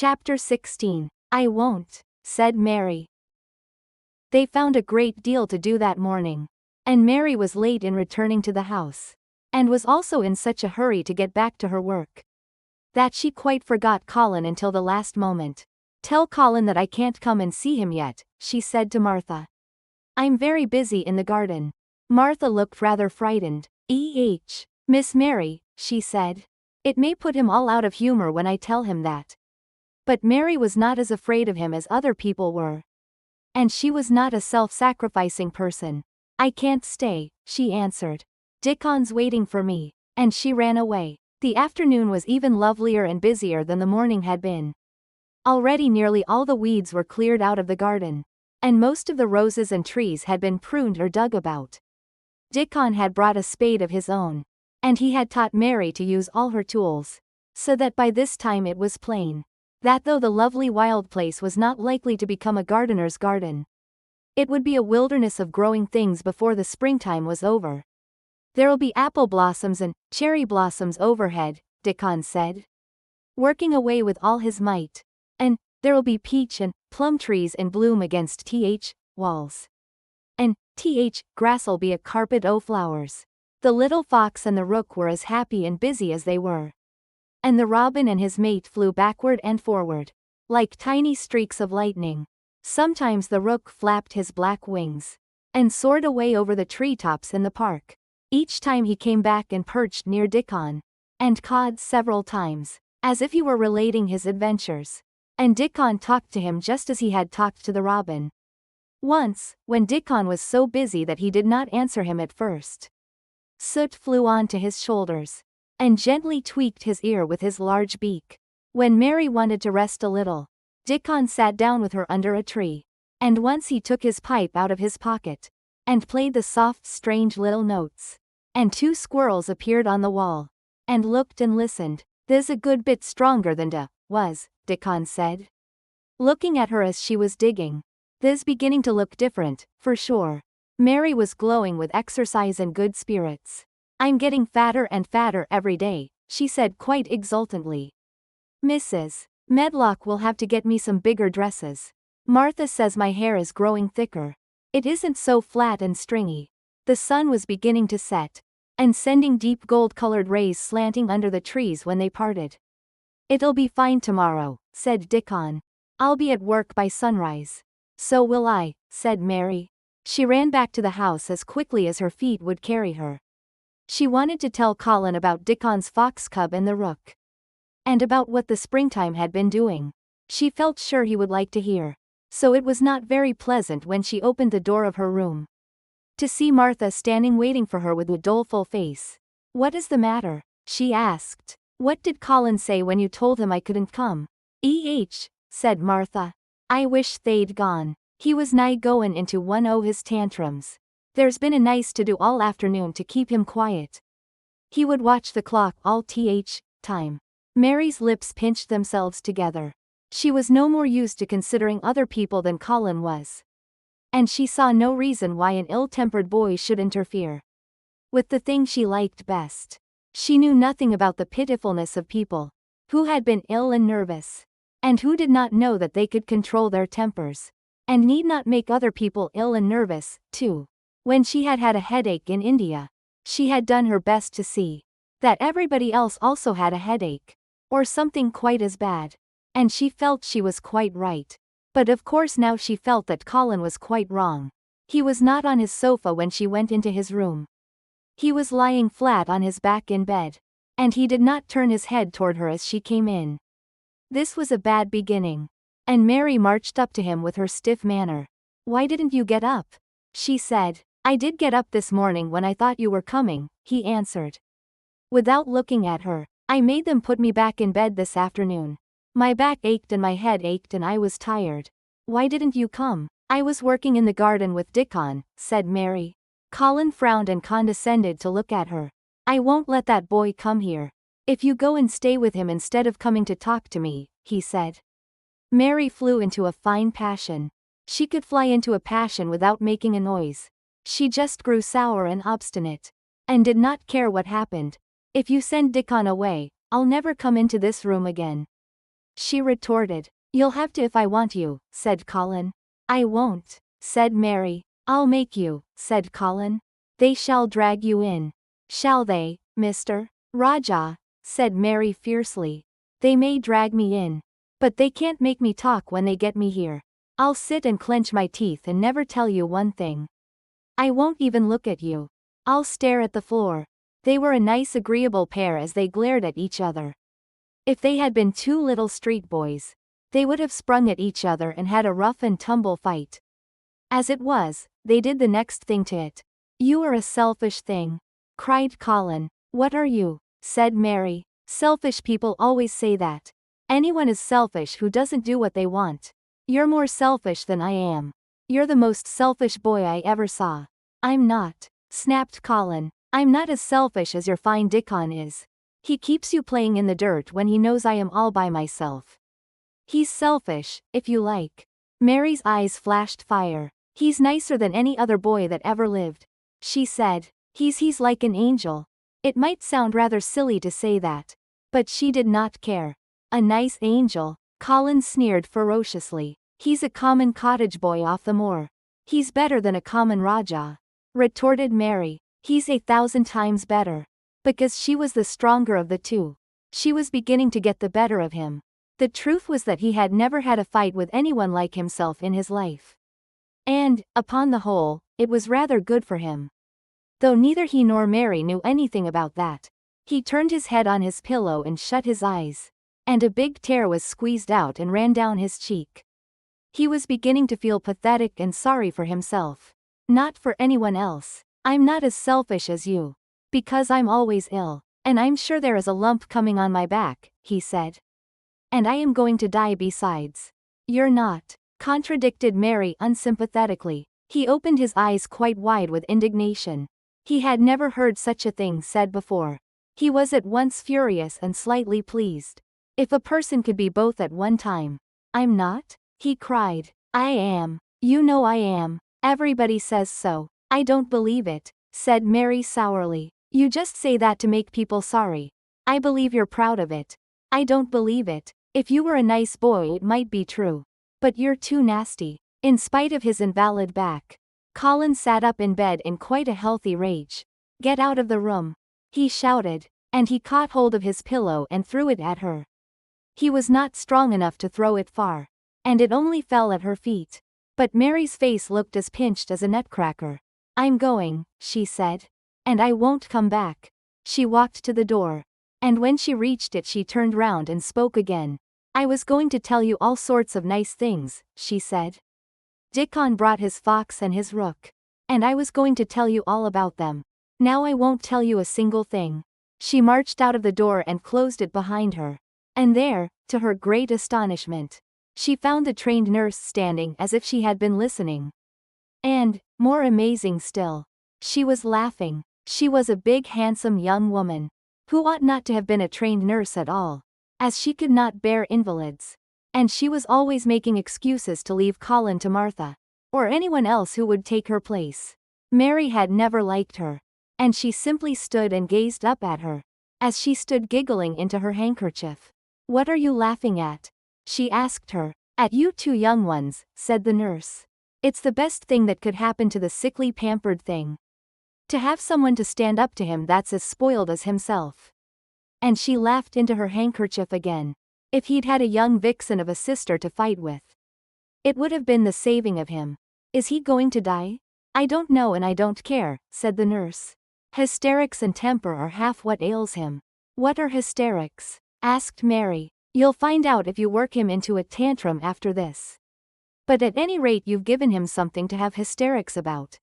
Chapter 16. I won't, said Mary. They found a great deal to do that morning, and Mary was late in returning to the house, and was also in such a hurry to get back to her work, that she quite forgot Colin until the last moment. Tell Colin that I can't come and see him yet, she said to Martha. I'm very busy in the garden. Martha looked rather frightened. Miss Mary, she said. It may put him all out of humor when I tell him that. But Mary was not as afraid of him as other people were. And she was not a self-sacrificing person. I can't stay, she answered. Dickon's waiting for me. And she ran away. The afternoon was even lovelier and busier than the morning had been. Already nearly all the weeds were cleared out of the garden, and most of the roses and trees had been pruned or dug about. Dickon had brought a spade of his own, and he had taught Mary to use all her tools, so that by this time it was plain that though the lovely wild place was not likely to become a gardener's garden, it would be a wilderness of growing things before the springtime was over. There'll be apple blossoms and cherry blossoms overhead, Dickon said, working away with all his might, and there'll be peach and plum trees in bloom against walls. And grass'll be a carpet o' flowers. The little fox and the rook were as happy and busy as they were. And the robin and his mate flew backward and forward, like tiny streaks of lightning. Sometimes the rook flapped his black wings, and soared away over the treetops in the park. Each time he came back and perched near Dickon, and cawed several times, as if he were relating his adventures. And Dickon talked to him just as he had talked to the robin. Once, when Dickon was so busy that he did not answer him at first, Soot flew on to his shoulders, and gently tweaked his ear with his large beak. When Mary wanted to rest a little, Dickon sat down with her under a tree, and once he took his pipe out of his pocket, and played the soft strange little notes. And two squirrels appeared on the wall, and looked and listened. This a good bit stronger than was, Dickon said, looking at her as she was digging. This beginning to look different, for sure. Mary was glowing with exercise and good spirits. I'm getting fatter and fatter every day, she said quite exultantly. Mrs. Medlock will have to get me some bigger dresses. Martha says my hair is growing thicker. It isn't so flat and stringy. The sun was beginning to set, and sending deep gold-colored rays slanting under the trees when they parted. It'll be fine tomorrow, said Dickon. I'll be at work by sunrise. So will I, said Mary. She ran back to the house as quickly as her feet would carry her. She wanted to tell Colin about Dickon's fox cub and the rook, and about what the springtime had been doing. She felt sure he would like to hear. So it was not very pleasant when she opened the door of her room, to see Martha standing waiting for her with a doleful face. What is the matter? She asked. What did Colin say when you told him I couldn't come? Said Martha. I wish they'd gone. He was nigh goin' into one o' his tantrums. There's been a nice to do all afternoon to keep him quiet. He would watch the clock all time. Mary's lips pinched themselves together. She was no more used to considering other people than Colin was, and she saw no reason why an ill-tempered boy should interfere with the thing she liked best. She knew nothing about the pitifulness of people who had been ill and nervous, and who did not know that they could control their tempers, and need not make other people ill and nervous, too. When she had had a headache in India, she had done her best to see that everybody else also had a headache, or something quite as bad, and she felt she was quite right. But of course now she felt that Colin was quite wrong. He was not on his sofa when she went into his room. He was lying flat on his back in bed, and he did not turn his head toward her as she came in. This was a bad beginning, and Mary marched up to him with her stiff manner. Why didn't you get up? She said. I did get up this morning when I thought you were coming, he answered, without looking at her. I made them put me back in bed this afternoon. My back ached and my head ached and I was tired. Why didn't you come? I was working in the garden with Dickon, said Mary. Colin frowned and condescended to look at her. I won't let that boy come here. If you go and stay with him instead of coming to talk to me, he said. Mary flew into a fine passion. She could fly into a passion without making a noise. She just grew sour and obstinate, and did not care what happened. If you send Dickon away, I'll never come into this room again. she retorted. You'll have to if I want you, said Colin. I won't, said Mary. I'll make you, said Colin. They shall drag you in. Shall they, Mr. Raja? Said Mary fiercely. They may drag me in. But they can't make me talk when they get me here. I'll sit and clench my teeth and never tell you one thing. I won't even look at you. I'll stare at the floor. They were a nice agreeable pair as they glared at each other. If they had been two little street boys, they would have sprung at each other and had a rough and tumble fight. As it was, they did the next thing to it. You are a selfish thing, cried Colin. What are you? Said Mary. Selfish people always say that. Anyone is selfish who doesn't do what they want. You're more selfish than I am. You're the most selfish boy I ever saw. I'm not, snapped Colin. I'm not as selfish as your fine Dickon is. He keeps you playing in the dirt when he knows I am all by myself. He's selfish, if you like. Mary's eyes flashed fire. He's nicer than any other boy that ever lived, she said. He's like an angel. It might sound rather silly to say that, but she did not care. A nice angel, Colin sneered ferociously. He's a common cottage boy off the moor. He's better than a common Raja, retorted Mary. He's 1,000 times better. Because she was the stronger of the two. She was beginning to get the better of him. The truth was that he had never had a fight with anyone like himself in his life. And, upon the whole, it was rather good for him. Though neither he nor Mary knew anything about that. He turned his head on his pillow and shut his eyes. And a big tear was squeezed out and ran down his cheek. He was beginning to feel pathetic and sorry for himself. Not for anyone else. I'm not as selfish as you. Because I'm always ill. And I'm sure there is a lump coming on my back, he said. And I am going to die besides. You're not, contradicted Mary unsympathetically. He opened his eyes quite wide with indignation. He had never heard such a thing said before. He was at once furious and slightly pleased. If a person could be both at one time. I'm not? He cried. I am. You know I am. Everybody says so. I don't believe it, said Mary sourly. You just say that to make people sorry. I believe you're proud of it. I don't believe it. If you were a nice boy it might be true. But you're too nasty. In spite of his invalid back, Colin sat up in bed in quite a healthy rage. Get out of the room, he shouted, and he caught hold of his pillow and threw it at her. He was not strong enough to throw it far, and it only fell at her feet. But Mary's face looked as pinched as a nutcracker. I'm going, she said. And I won't come back. She walked to the door. And when she reached it she turned round and spoke again. I was going to tell you all sorts of nice things, she said. Dickon brought his fox and his rook. And I was going to tell you all about them. Now I won't tell you a single thing. She marched out of the door and closed it behind her. And there, to her great astonishment, she found the trained nurse standing as if she had been listening. And, more amazing still, she was laughing. She was a big handsome young woman, who ought not to have been a trained nurse at all, as she could not bear invalids. And she was always making excuses to leave Colin to Martha, or anyone else who would take her place. Mary had never liked her, and she simply stood and gazed up at her, as she stood giggling into her handkerchief. What are you laughing at? She asked her. At you two young ones, said the nurse. It's the best thing that could happen to the sickly pampered thing. To have someone to stand up to him that's as spoiled as himself. And she laughed into her handkerchief again. If he'd had a young vixen of a sister to fight with, it would have been the saving of him. Is he going to die? I don't know and I don't care, said the nurse. Hysterics and temper are half what ails him. What are hysterics? Asked Mary. You'll find out if you work him into a tantrum after this. But at any rate you've given him something to have hysterics about.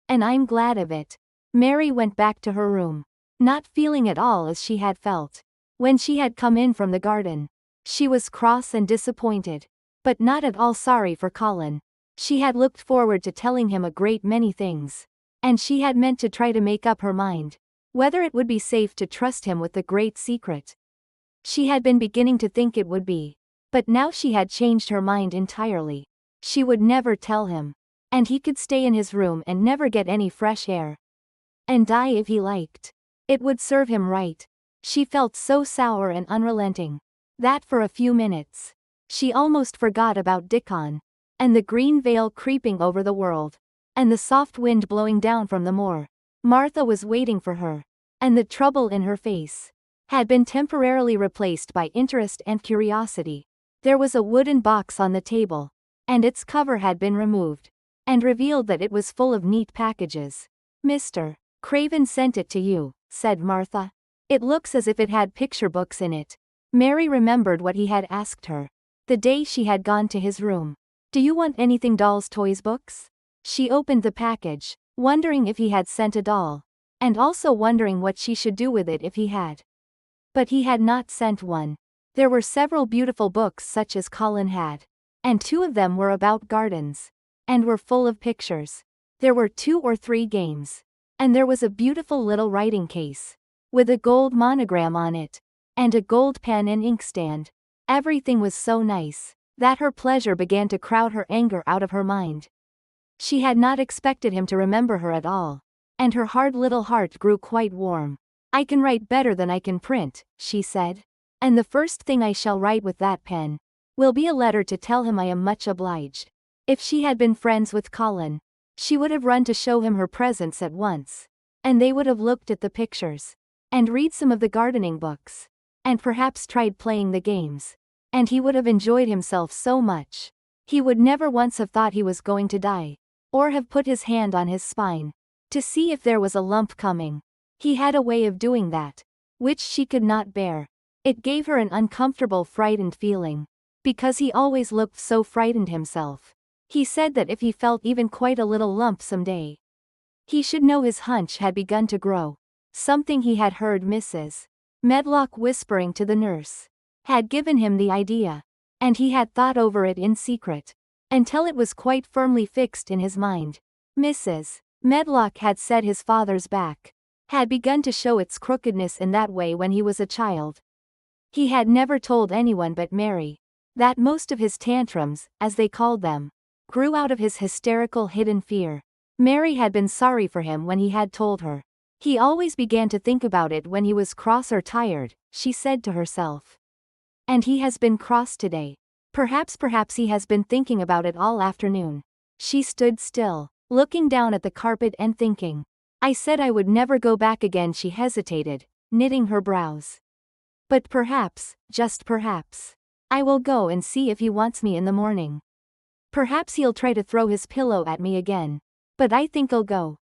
And I'm glad of it. Mary went back to her room, not feeling at all as she had felt when she had come in from the garden. She was cross and disappointed, but not at all sorry for Colin. She had looked forward to telling him a great many things, and she had meant to try to make up her mind whether it would be safe to trust him with the great secret. She had been beginning to think it would be, but now she had changed her mind entirely. She would never tell him, and he could stay in his room and never get any fresh air, and die if he liked. It would serve him right. She felt so sour and unrelenting. That for a few minutes. She almost forgot about Dickon. And the green veil creeping over the world. And the soft wind blowing down from the moor. Martha was waiting for her. And the trouble in her face had been temporarily replaced by interest and curiosity. There was a wooden box on the table. And its cover had been removed. And revealed that it was full of neat packages. Mr. Craven sent it to you, said Martha. It looks as if it had picture books in it. Mary remembered what he had asked her the day she had gone to his room. Do you want anything dolls' toys books? She opened the package, wondering if he had sent a doll. And also wondering what she should do with it if he had. But he had not sent one. There were several beautiful books such as Colin had. And 2 of them were about gardens. And were full of pictures. There were 2 or 3 games. And there was a beautiful little writing case. With a gold monogram on it. And a gold pen and inkstand. Everything was so nice that her pleasure began to crowd her anger out of her mind. She had not expected him to remember her at all. And her hard little heart grew quite warm. I can write better than I can print, she said. And the first thing I shall write with that pen will be a letter to tell him I am much obliged. If she had been friends with Colin, she would have run to show him her presents at once. And they would have looked at the pictures. And read some of the gardening books. And perhaps tried playing the games. And he would have enjoyed himself so much. He would never once have thought he was going to die. Or have put his hand on his spine. To see if there was a lump coming. He had a way of doing that. Which she could not bear. It gave her an uncomfortable frightened feeling. Because he always looked so frightened himself. He said that if he felt even quite a little lump someday, he should know his hunch had begun to grow. Something he had heard Mrs. Medlock whispering to the nurse had given him the idea. And he had thought over it in secret. Until it was quite firmly fixed in his mind. Mrs. Medlock had said his father's back had begun to show its crookedness in that way when he was a child. He had never told anyone but Mary that most of his tantrums, as they called them, grew out of his hysterical hidden fear. Mary had been sorry for him when he had told her. He always began to think about it when he was cross or tired, she said to herself. And he has been cross today. Perhaps he has been thinking about it all afternoon. She stood still, looking down at the carpet and thinking. I said I would never go back again. She hesitated, knitting her brows. But perhaps, just perhaps, I will go and see if he wants me in the morning. Perhaps he'll try to throw his pillow at me again. But I think I'll go.